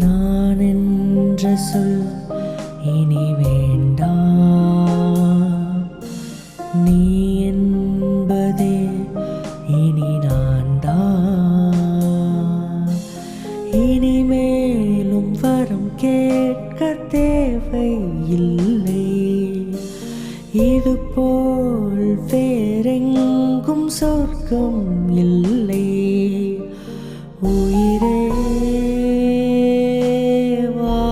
நான் என்ற சொல் இனி வேண்டாம், நீ என்பதே இனி நான்தான். இனிமேலும் வரம் கேட்க தேவையில்லை, இதுபோல் வேறெங்கும் சொர்க்கம் இல்லை. உயிரே வா,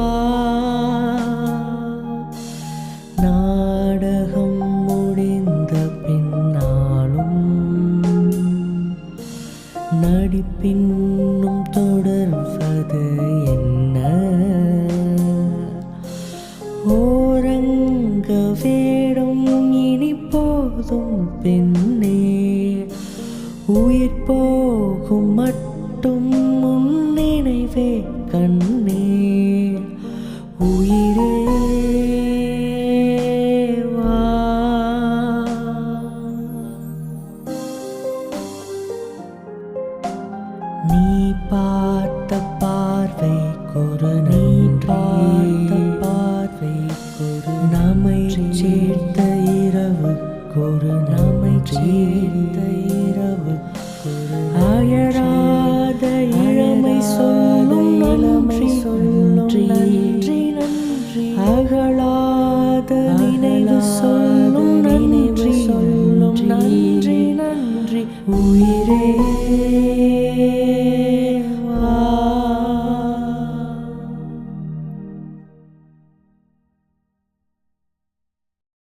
நாடகம் முடிந்த பின்னாலும் நடிப்பின்னும் தொடர்வது என்ன? ஓரங்க வேடும் இனி போதும் பெண்ணே, உயிர் போகும் மட்டும் உன் நினைவே கண்ணே. உயிரே வா, நீ பார்த்த பார்வைக்கொரு பார்வைக்கொரு நம்மை சேர்த்த இரவுக்கொரு அயராத இளமை சொல்லும் நன்றி, அகலாத நினைவு சொல்லும் நன்றி. உயிரே